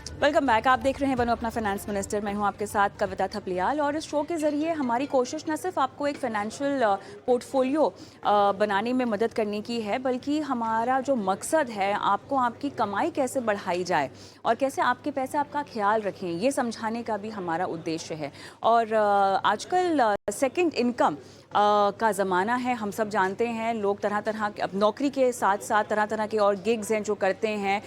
Welcome back. आप देख रहे हैं बनो अपना फाइनेंस मिनिस्टर। मैं हूं आपके साथ कविता थपलियाल और इस शो के ज़रिए हमारी कोशिश न सिर्फ आपको एक फ़ाइनेंशियल पोर्टफोलियो बनाने में मदद करने की है, बल्कि हमारा जो मकसद है आपको आपकी कमाई कैसे बढ़ाई जाए और कैसे आपके पैसे आपका ख्याल रखें, ये समझाने का भी हमारा उद्देश्य है। और आजकल सेकंड इनकम का ज़माना है। हम सब जानते हैं लोग तरह तरह के अब नौकरी के साथ साथ तरह तरह के और गिग्स हैं जो करते हैं।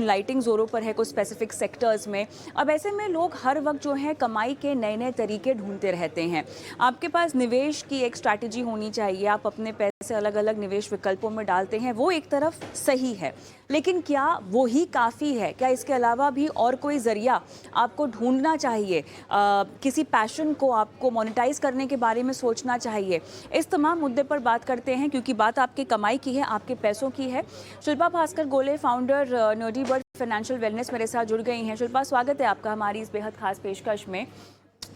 लाइटिंग ज़ोरों पर है कुछ स्पेसिफिक सेक्टर्स में। अब ऐसे में लोग हर वक्त जो है कमाई के नए नए तरीके ढूंढते रहते हैं। आपके पास निवेश की एक स्ट्रैटेजी होनी चाहिए। आप अपने पैसे अलग अलग निवेश विकल्पों में डालते हैं, वो एक तरफ सही है, लेकिन क्या वो ही काफ़ी है? क्या इसके अलावा भी और कोई ज़रिया आपको ढूंढना चाहिए? किसी पैशन को आपको मोनेटाइज करने के बारे में सोचना चाहिए। इस तमाम मुद्दे पर बात करते हैं, क्योंकि बात आपकी कमाई की है, आपके पैसों की है। शिल्पा भास्कर गोले, founder nerdy bird financial wellness, मेरे साथ जुड़ गई हैं। शिल्पा, स्वागत है आपका हमारी इस बेहद खास पेशकश में।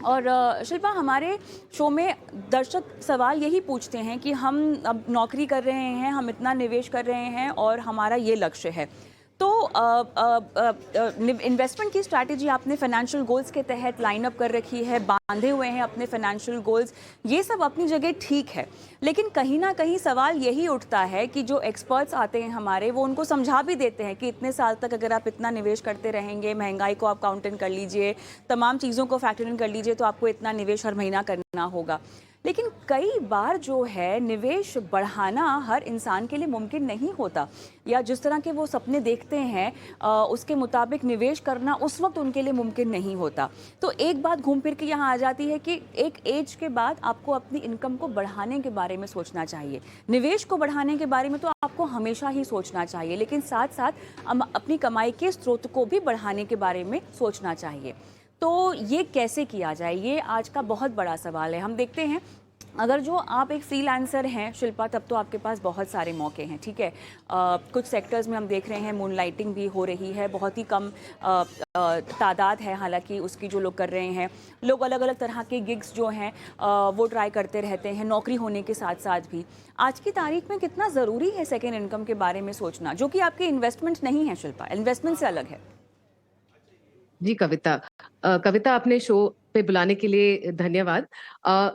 और शिल्पा, हमारे शो में दर्शक सवाल यही पूछते हैं कि हम अब नौकरी कर रहे हैं, हम इतना निवेश कर रहे हैं और हमारा ये लक्ष्य है। तो इन्वेस्टमेंट की स्ट्रैटेजी आपने फाइनेंशियल गोल्स के तहत लाइन अप कर रखी है, बांधे हुए हैं अपने फाइनेंशियल गोल्स, ये सब अपनी जगह ठीक है। लेकिन कहीं ना कहीं सवाल यही उठता है कि जो एक्सपर्ट्स आते हैं हमारे, वो उनको समझा भी देते हैं कि इतने साल तक अगर आप इतना निवेश करते रहेंगे, महंगाई को आप काउंट इन कर लीजिए, तमाम चीज़ों को फैक्टर इन कर लीजिए, तो आपको इतना निवेश हर महीना करना होगा। लेकिन कई बार जो है निवेश बढ़ाना हर इंसान के लिए मुमकिन नहीं होता, या जिस तरह के वो सपने देखते हैं उसके मुताबिक निवेश करना उस वक्त उनके लिए मुमकिन नहीं होता। तो एक बात घूम फिर के यहाँ आ जाती है कि एक एज के बाद आपको अपनी इनकम को बढ़ाने के बारे में सोचना चाहिए। निवेश को बढ़ाने के बारे में तो आपको हमेशा ही सोचना चाहिए, लेकिन साथ साथ अपनी कमाई के स्रोत को भी बढ़ाने के बारे में सोचना चाहिए। तो ये कैसे किया जाए, ये आज का बहुत बड़ा सवाल है। हम देखते हैं, अगर जो आप एक फ्रीलांसर हैं शिल्पा, तब तो आपके पास बहुत सारे मौके हैं, ठीक है। कुछ सेक्टर्स में हम देख रहे हैं मूनलाइटिंग भी हो रही है, बहुत ही कम तादाद है हालांकि उसकी जो लोग कर रहे हैं। लोग अलग अलग तरह के गिग्स जो हैं वो ट्राई करते रहते हैं, नौकरी होने के साथ साथ भी। आज की तारीख में कितना ज़रूरी है सेकेंड इनकम के बारे में सोचना, जो कि आपकी इन्वेस्टमेंट नहीं है शिल्पा, इन्वेस्टमेंट से अलग है। जी कविता। कविता, आपने शो पे बुलाने के लिए धन्यवाद।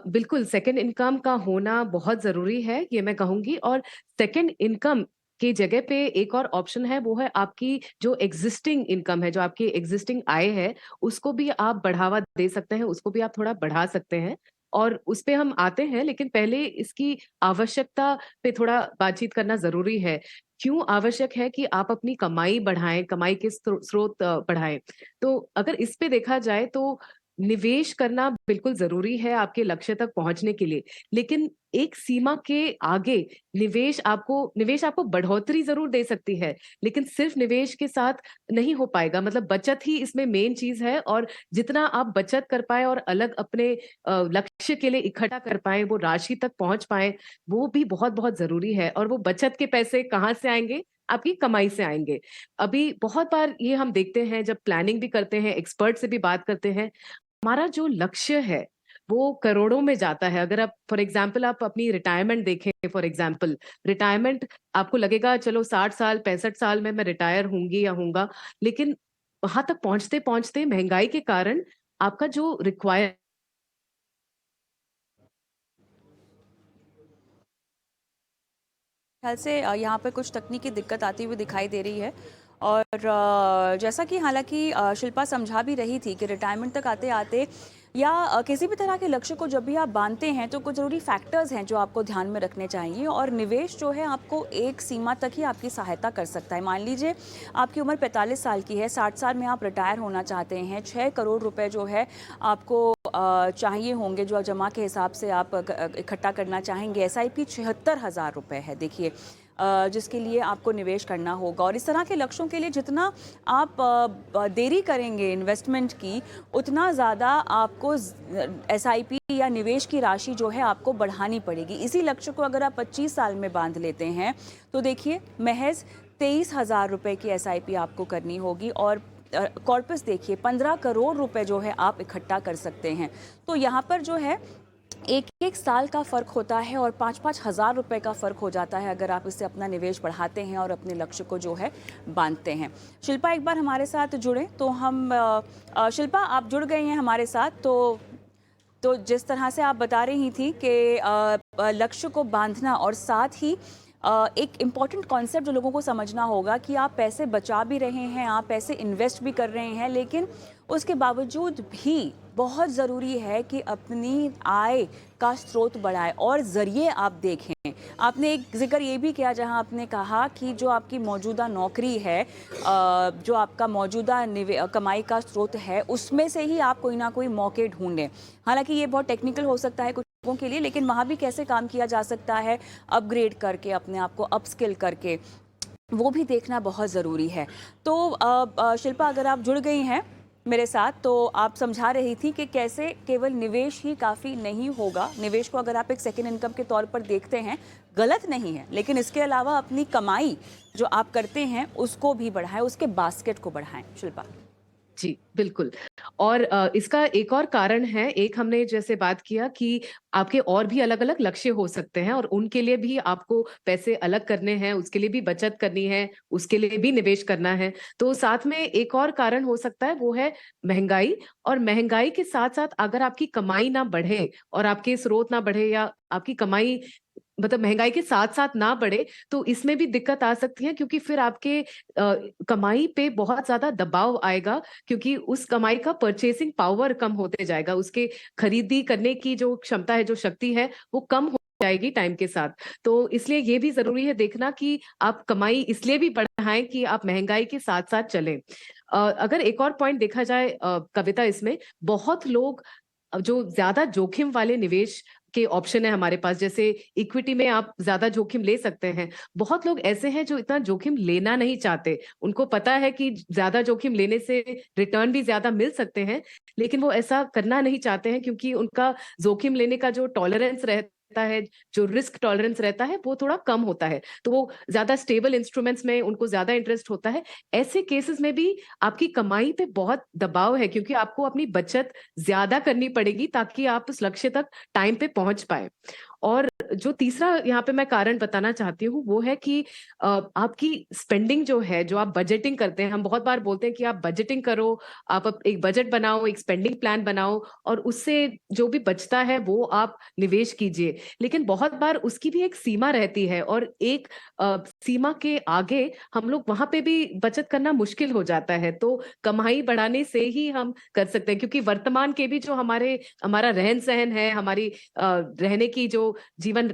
बिल्कुल सेकंड इनकम का होना बहुत ज़रूरी है, ये मैं कहूँगी। और सेकंड इनकम की जगह पे एक और ऑप्शन है, वो है आपकी जो एग्जिस्टिंग इनकम है, जो आपकी एग्जिस्टिंग आय है, उसको भी आप बढ़ावा दे सकते हैं, उसको भी आप थोड़ा बढ़ा सकते हैं। और उस पे हम आते हैं, लेकिन पहले इसकी आवश्यकता पे थोड़ा बातचीत करना ज़रूरी है। क्यों आवश्यक है कि आप अपनी कमाई बढ़ाएँ, कमाई के स्रोत बढ़ाएँ? तो अगर इस पे देखा जाए तो निवेश करना बिल्कुल ज़रूरी है आपके लक्ष्य तक पहुँचने के लिए। लेकिन एक सीमा के आगे निवेश आपको बढ़ोतरी ज़रूर दे सकती है, लेकिन सिर्फ़ निवेश के साथ नहीं हो पाएगा। मतलब बचत ही इसमें मेन चीज़ है, और जितना आप बचत कर पाएँ और अलग अपने लक्ष्य के लिए इकट्ठा कर पाएँ, वो राशि तक पहुँच पाएँ, वो भी बहुत-बहुत ज़रूरी है। और वो बचत के पैसे कहाँ से आएँगे? आपकी कमाई से आएँगे। अभी बहुत बार ये हम देखते हैं, जब प्लानिंग भी करते हैं, एक्सपर्ट से भी बात करते हैं, हमारा जो लक्ष्य है, वो करोड़ों में जाता है। अगर आप फॉर एग्ज़ाम्पल आप अपनी रिटायरमेंट देखें, फॉर एग्ज़ाम्पल रिटायरमेंट, आपको लगेगा चलो 60 साल, 65 साल में मैं रिटायर होंगी या होऊँगा, लेकिन वहाँ तक पहुँचते-पहुँचते महँगाई के कारण आपका जो रिक्वायर ख्याल से यहाँ पे कुछ तकनीकी दिक्कत आती हुई दिखाई दे रही है। और जैसा कि हालांकि शिल्पा समझा भी रही थी कि रिटायरमेंट तक आते आते या किसी भी तरह के लक्ष्य को जब भी आप बांधते हैं, तो कुछ ज़रूरी फैक्टर्स हैं जो आपको ध्यान में रखने चाहिए। और निवेश जो है आपको एक सीमा तक ही आपकी सहायता कर सकता है। मान लीजिए आपकी उम्र 45 साल की है, 60 साल में आप रिटायर होना चाहते हैं, 6 करोड़ रुपए जो है आपको चाहिए होंगे, जो जमा के हिसाब से आप इकट्ठा करना चाहेंगे। एसआईपी 76,000 रुपये है, देखिए, जिसके लिए आपको निवेश करना होगा। और इस तरह के लक्ष्यों के लिए जितना आप देरी करेंगे इन्वेस्टमेंट की, उतना ज़्यादा आपको एसआईपी या निवेश की राशि जो है आपको बढ़ानी पड़ेगी। इसी लक्ष्य को अगर आप 25 साल में बांध लेते हैं, तो देखिए महज 23,000 रुपये की एसआईपी आपको करनी होगी। और कॉर्पस देखिए, 15 करोड़ रुपए जो है आप इकट्ठा कर सकते हैं। तो यहाँ पर जो है एक एक साल का फ़र्क होता है और 5-5 हज़ार रुपए का फ़र्क हो जाता है अगर आप इससे अपना निवेश बढ़ाते हैं और अपने लक्ष्य को जो है बांधते हैं। शिल्पा एक बार हमारे साथ जुड़ें तो हम शिल्पा आप जुड़ गई हैं हमारे साथ तो जिस तरह से आप बता रही थी कि लक्ष्य को बांधना और साथ ही एक इम्पॉर्टेंट कॉन्सेप्ट जो लोगों को समझना होगा कि आप पैसे बचा भी रहे हैं, आप पैसे इन्वेस्ट भी कर रहे हैं, लेकिन उसके बावजूद भी बहुत ज़रूरी है कि अपनी आय का स्रोत बढ़ाए और ज़रिए आप देखें। आपने एक जिक्र ये भी किया जहां आपने कहा कि जो आपकी मौजूदा नौकरी है, जो आपका मौजूदा कमाई का स्रोत है, उसमें से ही आप कोई ना कोई मौके ढूंढें। हालांकि ये बहुत टेक्निकल हो सकता है कुछ लोगों के लिए, लेकिन वहाँ भी कैसे काम किया जा सकता है, अपग्रेड करके, अपने आप को अपस्किल करके, वो भी देखना बहुत ज़रूरी है। तो शिल्पा अगर आप जुड़ गई हैं मेरे साथ, तो आप समझा रही थी कि कैसे केवल निवेश ही काफ़ी नहीं होगा। निवेश को अगर आप एक सेकेंड इनकम के तौर पर देखते हैं, गलत नहीं है, लेकिन इसके अलावा अपनी कमाई जो आप करते हैं उसको भी बढ़ाएं, उसके बास्केट को बढ़ाएं। शिल्पा जी, बिल्कुल। और इसका एक और कारण है, एक हमने जैसे बात किया कि आपके और भी अलग-अलग लक्ष्य हो सकते हैं और उनके लिए भी आपको पैसे अलग करने हैं, उसके लिए भी बचत करनी है, उसके लिए भी निवेश करना है। तो साथ में एक और कारण हो सकता है, वो है महँगाई। और महँगाई के साथ-साथ अगर आपकी कमाई ना बढ़े और आपके स्रोत ना बढ़े या आपकी कमाई मतलब महँगाई के साथ-साथ ना बढ़े, तो इसमें भी दिक्कत आ सकती है, क्योंकि फिर आपके कमाई पे बहुत ज़्यादा दबाव आएगा, क्योंकि उस कमाई का परचेसिंग पावर कम होते जाएगा, उसके खरीदी करने की जो क्षमता है, जो शक्ति है, वो कम हो जाएगी टाइम के साथ। तो इसलिए ये भी ज़रूरी है देखना कि आप कमाई इसलिए भी बढ़ाएँ कि आप महँगाई के साथ-साथ चलें। अगर एक और पॉइंट देखा जाए कविता, इसमें बहुत लोग जो ज़्यादा जोखिम वाले निवेश के ऑप्शन है हमारे पास, जैसे इक्विटी में आप ज़्यादा जोखिम ले सकते हैं। बहुत लोग ऐसे हैं जो इतना जोखिम लेना नहीं चाहते। उनको पता है कि ज़्यादा जोखिम लेने से रिटर्न भी ज़्यादा मिल सकते हैं, लेकिन वो ऐसा करना नहीं चाहते हैं, क्योंकि उनका जोखिम लेने का जो टॉलरेंस रहता है, जो रिस्क टॉलरेंस रहता है, वो थोड़ा कम होता है। तो वो ज़्यादा स्टेबल इंस्ट्रूमेंट्स में उनको ज़्यादा इंटरेस्ट होता है। ऐसे केसेस में भी आपकी कमाई पे बहुत दबाव है, क्योंकि आपको अपनी बचत ज़्यादा करनी पड़ेगी ताकि आप उस लक्ष्य तक टाइम पे पहुँच पाएँ। और जो तीसरा यहाँ पे मैं कारण बताना चाहती हूँ, वो है कि आपकी स्पेंडिंग जो है, जो आप बजटिंग करते हैं, हम बहुत बार बोलते हैं कि आप बजटिंग करो, आप एक बजट बनाओ, एक स्पेंडिंग प्लान बनाओ और उससे जो भी बचता है वो आप निवेश कीजिए। लेकिन बहुत बार उसकी भी एक सीमा रहती है और एक सीमा के आगे हम लोग वहाँ पे भी बचत करना मुश्किल हो जाता है। तो कमाई बढ़ाने से ही हम कर सकते हैं, क्योंकि वर्तमान के भी जो हमारा रहन-सहन है, हमारी रहने की जो जीवन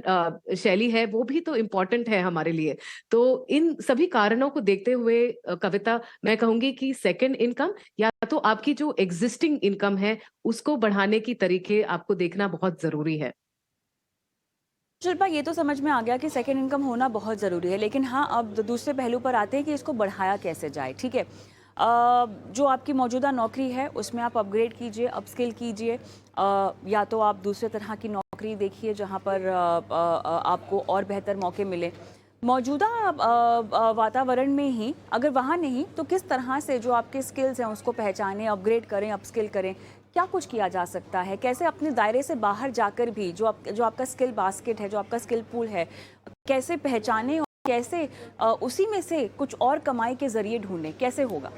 शैली है, वो भी तो इम्पोर्टेंट है हमारे लिए। तो इन सभी कारणों को देखते हुए कविता, मैं कहूँगी कि सेकंड इनकम या तो आपकी जो एक्जिस्टिंग इनकम है, उसको बढ़ाने की तरीके आपको देखना बहुत ज़रूरी है। शिल्पा ये तो समझ में आ गया कि सेकेंड इनकम होना बहुत ज़रूरी है, लेकिन हाँ अब दूसरे पहलू पर आते हैं कि इसको बढ़ाया कैसे जाए। ठीक है, जो आपकी मौजूदा नौकरी है उसमें आप अपग्रेड कीजिए, अपस्किल कीजिए, या तो आप दूसरे तरह की नौकरी देखिए जहाँ पर आपको और बेहतर मौके मिले। मौजूदा वातावरण में ही अगर वहाँ नहीं तो किस तरह से जो आपके स्किल्स हैं उसको पहचानें, अपग्रेड करें, अपस्किल करें, क्या कुछ किया जा सकता है? कैसे अपने दायरे से बाहर जाकर भी जो आपका स्किल बास्केट है, जो आपका स्किल पूल है, कैसे पहचानें और कैसे उसी में से कुछ और कमाई के ज़रिए ढूँढें, कैसे होगा?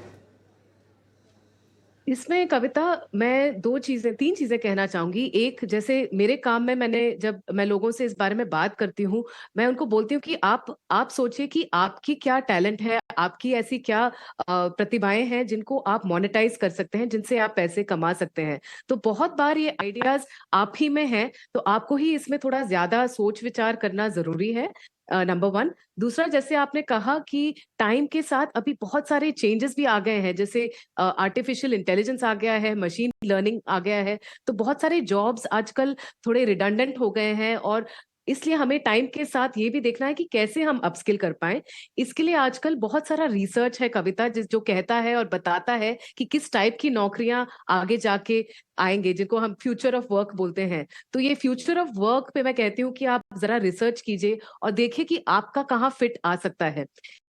इसमें कविता, मैं 3 चीज़ें कहना चाहूँगी। एक, जैसे मेरे काम में जब मैं लोगों से इस बारे में बात करती हूँ, मैं उनको बोलती हूँ कि आप सोचिए कि आपकी क्या टैलेंट है, आपकी ऐसी क्या प्रतिभाएँ हैं जिनको आप मोनेटाइज़ कर सकते हैं, जिनसे आप पैसे कमा सकते हैं। तो बहुत बार ये आइडियाज़ आप ही में हैं, तो आपको ही इसमें थोड़ा ज़्यादा सोच-विचार करना ज़रूरी है, नंबर 1। दूसरा, जैसे आपने कहा कि टाइम के साथ अभी बहुत सारे चेंजेस भी आ गए हैं, जैसे आर्टिफिशियल इंटेलिजेंस आ गया है, मशीन लर्निंग आ गया है, तो बहुत सारे जॉब्स आजकल थोड़े रिडंडेंट हो गए हैं और इसलिए हमें टाइम के साथ ये भी देखना है कि कैसे हम अपस्किल कर पाएँ। इसके लिए आजकल बहुत सारा रिसर्च है कविता, जो कहता है और बताता है कि किस टाइप की नौकरियाँ आगे जाके आएँगे, जिनको हम फ्यूचर ऑफ वर्क बोलते हैं। तो ये फ्यूचर ऑफ वर्क पे मैं कहती हूँ कि आप ज़रा रिसर्च कीजिए और देखिए कि आपका कहाँ फिट आ सकता है।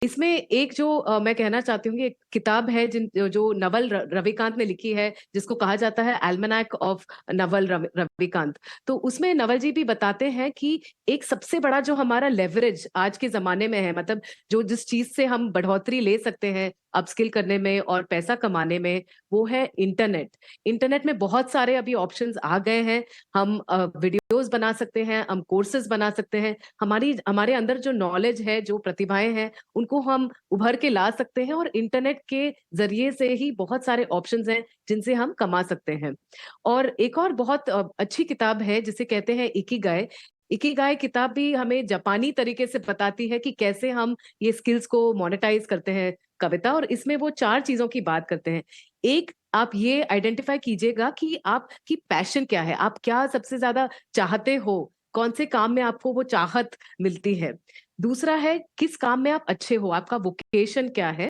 इसमें एक जो मैं कहना चाहती हूँ कि एक किताब है जो नवल रविकांत ने लिखी है, जिसको कहा जाता है एल्मेनाक ऑफ नवल रविकांत। तो उसमें नवल जी भी बताते हैं कि एक सबसे बड़ा जो हमारा लेवरेज आज के जमाने में है, मतलब जो जिस चीज से हम बढ़ोतरी ले सकते हैं अपस्किल करने में और पैसा कमाने में, वो है इंटरनेट। इंटरनेट में बहुत सारे अभी ऑप्शंस आ गए हैं। हम वीडियोस बना सकते हैं, हम कोर्सेज बना सकते हैं, हमारे अंदर जो नॉलेज है, जो प्रतिभाएं हैं, उनको हम उभर के ला सकते हैं, और इंटरनेट के जरिए से ही बहुत सारे ऑप्शंस हैं जिनसे हम कमा सकते हैं। और एक और बहुत अच्छी किताब है जिसे कहते हैं इकिगाई। इकिगाई किताब भी हमें जापानी तरीके से बताती है कि कैसे हम ये स्किल्स को मोनेटाइज करते हैं, कविता। और इसमें वो 4 चीजों की बात करते हैं। एक, आप ये आइडेंटिफाई कीजिएगा कि आपकी पैशन क्या है, आप क्या सबसे ज्यादा चाहते हो, कौन से काम में आपको वो चाहत मिलती है। दूसरा है, किस काम में आप अच्छे हो, आपका वोकेशन क्या है।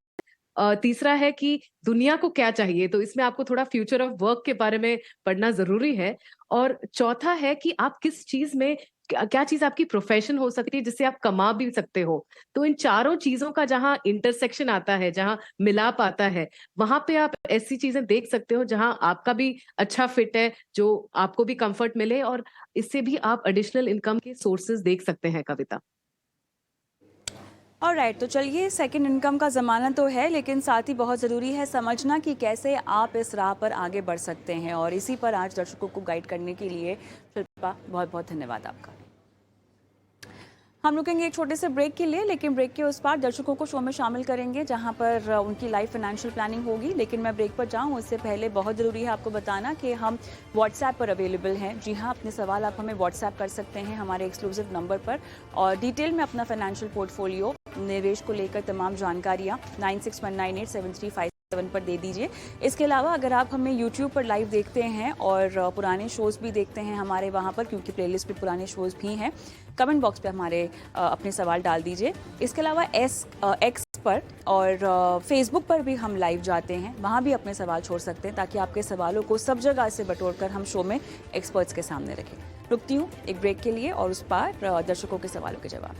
तीसरा है कि दुनिया को क्या चाहिए, तो इसमें आपको थोड़ा फ्यूचर ऑफ वर्क के बारे में पढ़ना जरूरी है। और चौथा है कि आप किस चीज में, क्या चीज आपकी प्रोफेशन हो सकती है जिससे आप कमा भी सकते हो। तो इन चारों चीजों का जहां इंटरसेक्शन आता है, जहां मिलाप आता है, वहां पे आप ऐसी चीजें देख सकते हो जहां आपका भी अच्छा फिट है, जो आपको भी कंफर्ट मिले, और इससे भी आप एडिशनल इनकम के सोर्सेज देख सकते हैं, कविता। ऑलराइट, तो चलिए, सेकंड इनकम का ज़माना तो है, लेकिन साथ ही बहुत ज़रूरी है समझना कि कैसे आप इस राह पर आगे बढ़ सकते हैं, और इसी पर आज दर्शकों को गाइड करने के लिए शिल्पा, बहुत बहुत धन्यवाद आपका। हम रुकेंगे एक छोटे से ब्रेक के लिए, लेकिन ब्रेक के उस पार दर्शकों को शो में शामिल करेंगे जहां पर उनकी लाइव फाइनेंशियल प्लानिंग होगी। लेकिन मैं ब्रेक पर जाऊं उससे पहले बहुत ज़रूरी है आपको बताना कि हम व्हाट्सएप पर अवेलेबल हैं। जी हाँ, अपने सवाल आप हमें व्हाट्सएप कर सकते हैं हमारे एक्सक्लूसिव नंबर पर, और डिटेल में अपना फाइनेंशियल पोर्टफोलियो, निवेश को लेकर तमाम जानकारियाँ 96198735 पर दे दीजिए। इसके अलावा अगर आप हमें YouTube पर लाइव देखते हैं और पुराने शोज़ भी देखते हैं हमारे वहाँ पर, क्योंकि प्लेलिस्ट पे पुराने शोज़ भी हैं, कमेंट बॉक्स पे हमारे अपने सवाल डाल दीजिए। इसके अलावा एक्स पर और फेसबुक पर भी हम लाइव जाते हैं, वहाँ भी अपने सवाल छोड़ सकते हैं, ताकि आपके सवालों को सब जगह से बटोर कर हम शो में एक्सपर्ट्स के सामने रखें। रुकती हूँ एक ब्रेक के लिए, और उस पार दर्शकों के सवालों के जवाब।